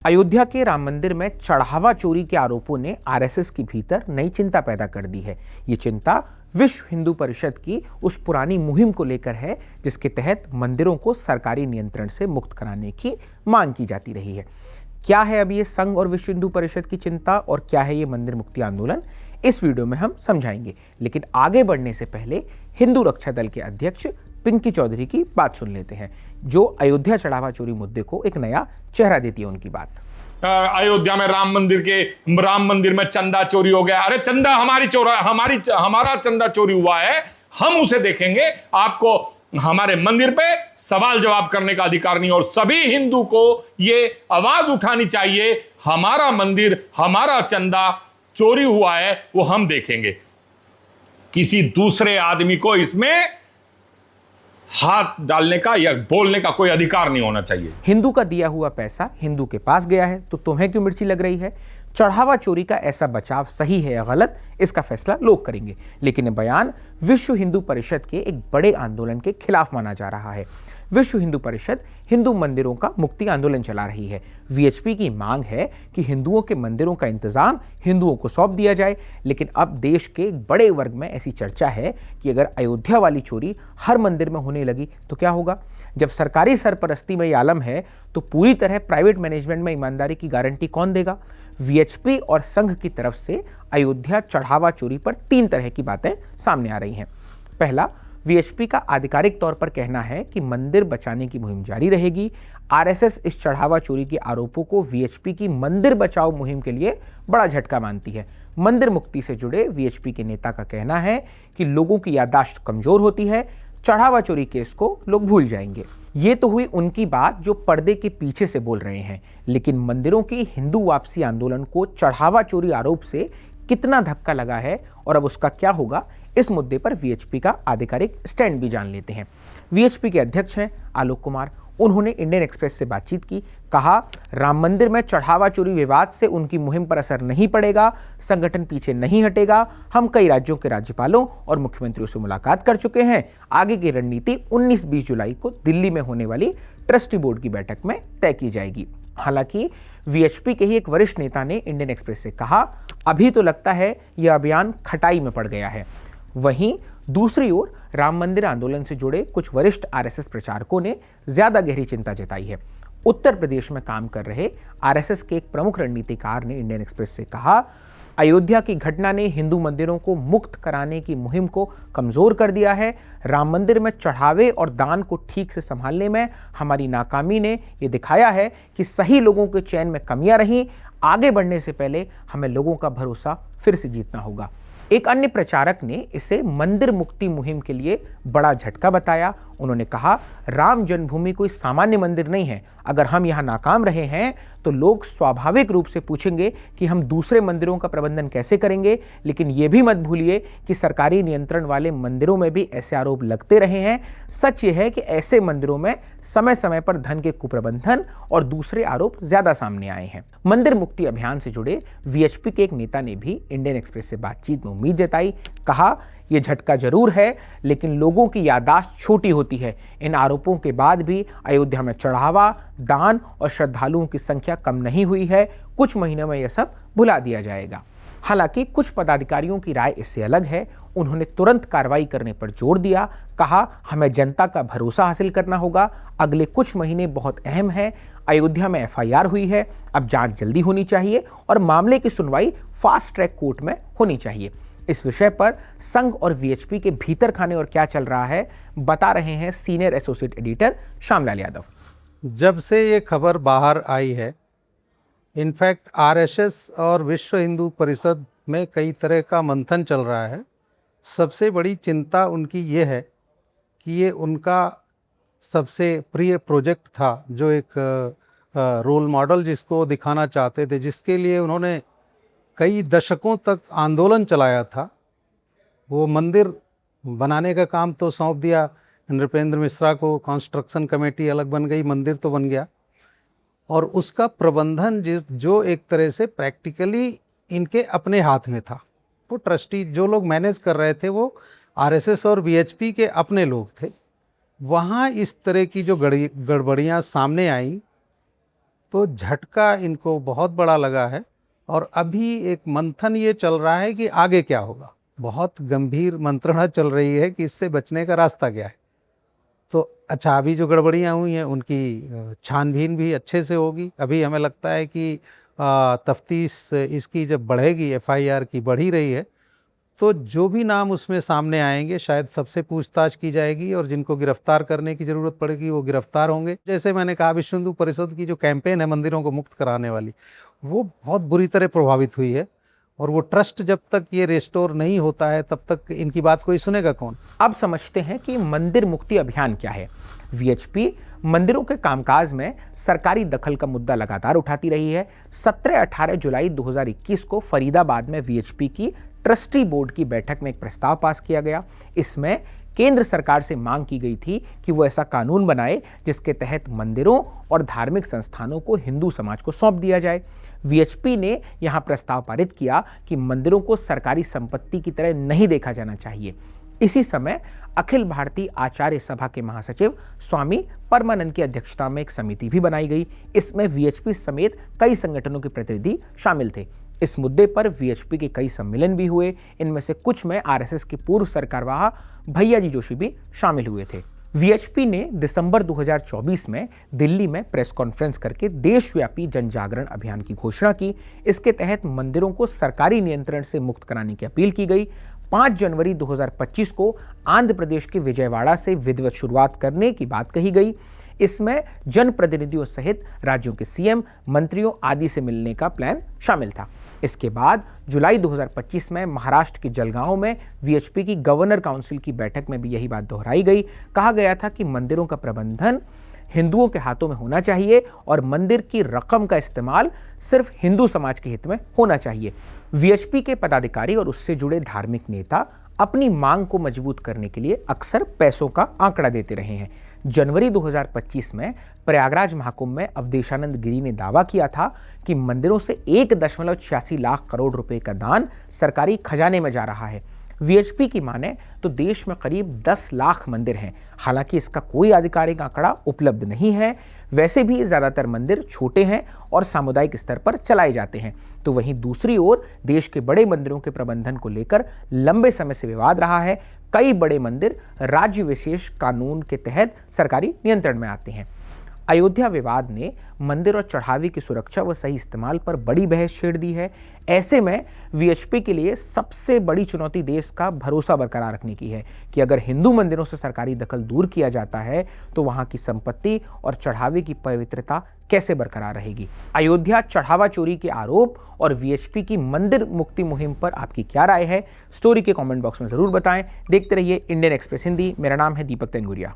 अयोध्या के राम मंदिर में चढ़ावा चोरी के आरोपों ने आरएसएस के भीतर नई चिंता पैदा कर दी है। ये चिंता विश्व हिंदू परिषद की उस पुरानी मुहिम को लेकर है जिसके तहत मंदिरों को सरकारी नियंत्रण से मुक्त कराने की मांग की जाती रही है। क्या है अब ये संघ और विश्व हिंदू परिषद की चिंता और क्या है ये मंदिर मुक्ति आंदोलन, इस वीडियो में हम समझाएंगे। लेकिन आगे बढ़ने से पहले हिंदू रक्षा दल के अध्यक्ष पिंकी चौधरी की बात सुन लेते हैं, जो अयोध्या चढ़ावा चोरी मुद्दे को एक नया चेहरा देती है। उनकी बात। अयोध्या में राम मंदिर में चंदा चोरी हो गया। अरे चंदा हमारा चंदा चोरी हुआ है, हम उसे देखेंगे। आपको हमारे मंदिर पे सवाल जवाब करने का अधिकार नहीं। और सभी हिंदू को ये आवाज उठानी चाहिए, हमारा मंदिर, हमारा चंदा चोरी हुआ है, वो हम देखेंगे। किसी दूसरे आदमी को इसमें हाथ डालने का या बोलने का कोई अधिकार नहीं होना चाहिए। हिंदू का दिया हुआ पैसा हिंदू के पास गया है तो तुम्हें क्यों मिर्ची लग रही है? चढ़ावा चोरी का ऐसा बचाव सही है या गलत, इसका फैसला लोग करेंगे। लेकिन यह बयान विश्व हिंदू परिषद के एक बड़े आंदोलन के खिलाफ माना जा रहा है। विश्व हिंदू परिषद हिंदू मंदिरों का मुक्ति आंदोलन चला रही है। वीएचपी की मांग है कि हिंदुओं के मंदिरों का इंतजाम हिंदुओं को सौंप दिया जाए। लेकिन अब देश के एक बड़े वर्ग में ऐसी चर्चा है कि अगर अयोध्या वाली चोरी हर मंदिर में होने लगी तो क्या होगा? जब सरकारी सरपरस्ती में यह आलम है तो पूरी तरह प्राइवेट मैनेजमेंट में ईमानदारी की गारंटी कौन देगा? वीएचपी और संघ की तरफ से अयोध्या चढ़ावा चोरी पर 3 तरह की बातें सामने आ रही हैं। पहला, वीएचपी का आधिकारिक तौर पर कहना है कि मंदिर बचाने की मुहिम जारी रहेगी। आरएसएस इस चढ़ावा चोरी के आरोपों को वीएचपी की मंदिर बचाओ मुहिम के लिए बड़ा झटका मानती है। मंदिर मुक्ति से जुड़े वीएचपी के नेता का कहना है कि लोगों की याददाश्त कमजोर होती है, चढ़ावा चोरी केस को लोग भूल जाएंगे। ये तो हुई उनकी बात जो पर्दे के पीछे से बोल रहे हैं। लेकिन मंदिरों की हिंदू वापसी आंदोलन को चढ़ावा चोरी आरोप से कितना धक्का लगा है और अब उसका क्या होगा, इस मुद्दे पर वीएचपी का आधिकारिक स्टैंड भी जान लेते हैं। वीएचपी के अध्यक्ष हैं आलोक कुमार। उन्होंने इंडियन एक्सप्रेस से बातचीत की। कहा, राम मंदिर में चढ़ावा चोरी विवाद से उनकी मुहिम पर असर नहीं पड़ेगा, संगठन पीछे नहीं हटेगा। हम कई राज्यों के राज्यपालों और मुख्यमंत्रियों से मुलाकात कर चुके हैं। आगे की रणनीति 19-20 जुलाई को दिल्ली में होने वाली ट्रस्टी बोर्ड की बैठक में तय की जाएगी। हालांकि वीएचपी के ही एक वरिष्ठ नेता ने इंडियन एक्सप्रेस से कहा, अभी तो लगता है यह अभियान खटाई में पड़ गया है। वहीं दूसरी ओर राम मंदिर आंदोलन से जुड़े कुछ वरिष्ठ आरएसएस प्रचारकों ने ज्यादा गहरी चिंता जताई है। उत्तर प्रदेश में काम कर रहे आरएसएस के एक प्रमुख रणनीतिकार ने इंडियन एक्सप्रेस से कहा, अयोध्या की घटना ने हिंदू मंदिरों को मुक्त कराने की मुहिम को कमजोर कर दिया है। राम मंदिर में चढ़ावे और दान को ठीक से संभालने में हमारी नाकामी ने यह दिखाया है कि सही लोगों के चयन में कमियां रहीं। आगे बढ़ने से पहले हमें लोगों का भरोसा फिर से जीतना होगा। एक अन्य प्रचारक ने इसे मंदिर मुक्ति मुहिम के लिए बड़ा झटका बताया। उन्होंने कहा, राम जन्मभूमि कोई सामान्य मंदिर नहीं है। अगर हम यहाँ नाकाम रहे हैं तो लोग स्वाभाविक रूप से पूछेंगे कि हम दूसरे मंदिरों का प्रबंधन कैसे करेंगे। लेकिन ये भी मत भूलिए कि सरकारी नियंत्रण वाले मंदिरों में भी ऐसे आरोप लगते रहे हैं। सच ये है कि ऐसे मंदिरों में समय समय पर धन के कुप्रबंधन और दूसरे आरोप ज्यादा सामने आए हैं। मंदिर मुक्ति अभियान से जुड़े वीएचपी के एक नेता ने भी इंडियन एक्सप्रेस से बातचीत में उम्मीद जताई। कहा, यह झटका जरूर है लेकिन लोगों की याददाश्त छोटी होती है। इन आरोपों के बाद भी अयोध्या में चढ़ावा, दान और श्रद्धालुओं की संख्या कम नहीं हुई है। कुछ महीनों में यह सब भुला दिया जाएगा। हालांकि कुछ पदाधिकारियों की राय इससे अलग है। उन्होंने तुरंत कार्रवाई करने पर जोर दिया। कहा, हमें जनता का भरोसा हासिल करना होगा। अगले कुछ महीने बहुत अहम है। अयोध्या में एफआईआर हुई है, अब जांच जल्दी होनी चाहिए और मामले की सुनवाई फास्ट ट्रैक कोर्ट में होनी चाहिए। इस विषय पर संघ और वीएचपी के भीतर खाने और क्या चल रहा है, बता रहे हैं senior associate editor Shyamlal Yadav. जब से ये खबर बाहर आई है, इनफैक्ट आरएसएस और विश्व हिंदू परिषद में कई तरह का मंथन चल रहा है। सबसे बड़ी चिंता उनकी ये है कि ये उनका सबसे प्रिय प्रोजेक्ट था, जो एक रोल मॉडल जिसको दिखाना चाहते थे, जिसके लिए उन्होंने कई दशकों तक आंदोलन चलाया था। वो मंदिर बनाने का काम तो सौंप दिया नृपेंद्र मिश्रा को, कंस्ट्रक्शन कमेटी अलग बन गई, मंदिर तो बन गया। और उसका प्रबंधन जो एक तरह से प्रैक्टिकली इनके अपने हाथ में था। वो ट्रस्टी जो लोग मैनेज कर रहे थे वो आरएसएस और वीएचपी के अपने लोग थे। वहाँ इस तरह की जो गड़बड़ियाँ सामने आई तो झटका इनको बहुत बड़ा लगा है और अभी एक मंथन ये चल रहा है कि आगे क्या होगा। बहुत गंभीर मंत्रणा चल रही है कि इससे बचने का रास्ता क्या है। तो अच्छा, अभी जो गड़बड़ियाँ हुई हैं उनकी छानबीन भी अच्छे से होगी। अभी हमें लगता है कि तफ्तीश इसकी जब बढ़ेगी, एफआईआर की बढ़ ही रही है, तो जो भी नाम उसमें सामने आएंगे शायद सबसे पूछताछ की जाएगी और जिनको गिरफ्तार करने की ज़रूरत पड़ेगी वो गिरफ्तार होंगे। जैसे मैंने कहा, विश्व हिंदू परिषद की जो कैंपेन है मंदिरों को मुक्त कराने वाली, वो बहुत बुरी तरह प्रभावित हुई है और वो ट्रस्ट जब तक ये रिस्टोर नहीं होता है तब तक इनकी बात कोई सुनेगा कौन। अब समझते हैं कि मंदिर मुक्ति अभियान क्या है। वीएचपी मंदिरों के कामकाज में सरकारी दखल का मुद्दा लगातार उठाती रही है। 17-18 जुलाई 2021 को फरीदाबाद में वीएचपी की ट्रस्टी बोर्ड की बैठक में एक प्रस्ताव पास किया गया। इसमें केंद्र सरकार से मांग की गई थी कि वो ऐसा कानून बनाए जिसके तहत मंदिरों और धार्मिक संस्थानों को हिंदू समाज को सौंप दिया जाए। वीएचपी ने यहां प्रस्ताव पारित किया कि मंदिरों को सरकारी संपत्ति की तरह नहीं देखा जाना चाहिए। इसी समय अखिल भारतीय आचार्य सभा के महासचिव स्वामी परमानंद की अध्यक्षता में एक समिति भी बनाई गई। इसमें वीएचपी समेत कई संगठनों के प्रतिनिधि शामिल थे। इस मुद्दे पर वीएचपी के कई सम्मेलन भी हुए। इनमें से कुछ में आरएसएस के पूर्व सरकारवाह भैयाजी जोशी भी शामिल हुए थे। वीएचपी ने दिसंबर 2024 में दिल्ली में प्रेस कॉन्फ्रेंस करके देशव्यापी जन जागरण अभियान की घोषणा की। इसके तहत मंदिरों को सरकारी नियंत्रण से मुक्त कराने की अपील की गई। 5 जनवरी 2025 को आंध्र प्रदेश के विजयवाड़ा से विधिवत शुरुआत करने की बात कही गई। इसमें जनप्रतिनिधियों सहित राज्यों के सीएम, मंत्रियों आदि से मिलने का प्लान शामिल था। इसके बाद जुलाई 2025 में महाराष्ट्र के जलगांव में वीएचपी की गवर्नर काउंसिल की बैठक में भी यही बात दोहराई गई। कहा गया था कि मंदिरों का प्रबंधन हिंदुओं के हाथों में होना चाहिए और मंदिर की रकम का इस्तेमाल सिर्फ हिंदू समाज के हित में होना चाहिए। वीएचपी के पदाधिकारी और उससे जुड़े धार्मिक नेता अपनी मांग को मजबूत करने के लिए अक्सर पैसों का आंकड़ा देते रहे हैं। जनवरी 2025 में प्रयागराज महाकुंभ में अवधेशानंद गिरी ने दावा किया था कि मंदिरों से 1.86 लाख करोड़ रुपए का दान सरकारी खजाने में जा रहा है। वीएचपी की माने तो देश में करीब 10 लाख मंदिर हैं। हालांकि इसका कोई आधिकारिक आंकड़ा उपलब्ध नहीं है। वैसे भी ज़्यादातर मंदिर छोटे हैं और सामुदायिक स्तर पर चलाए जाते हैं। तो वहीं दूसरी ओर देश के बड़े मंदिरों के प्रबंधन को लेकर लंबे समय से विवाद रहा है। कई बड़े मंदिर राज्य विशेष कानून के तहत सरकारी नियंत्रण में आते हैं। अयोध्या विवाद ने मंदिर और चढ़ावे की सुरक्षा व सही इस्तेमाल पर बड़ी बहस छेड़ दी है। ऐसे में वीएचपी के लिए सबसे बड़ी चुनौती देश का भरोसा बरकरार रखने की है कि अगर हिंदू मंदिरों से सरकारी दखल दूर किया जाता है तो वहां की संपत्ति और चढ़ावे की पवित्रता कैसे बरकरार रहेगी। अयोध्या चढ़ावा चोरी के आरोप और वीएचपी की मंदिर मुक्ति मुहिम पर आपकी क्या राय है? स्टोरी के कमेंट बॉक्स में जरूर बताएं। देखते रहिए इंडियन एक्सप्रेस हिंदी। मेरा नाम है दीपक तेंगुरिया।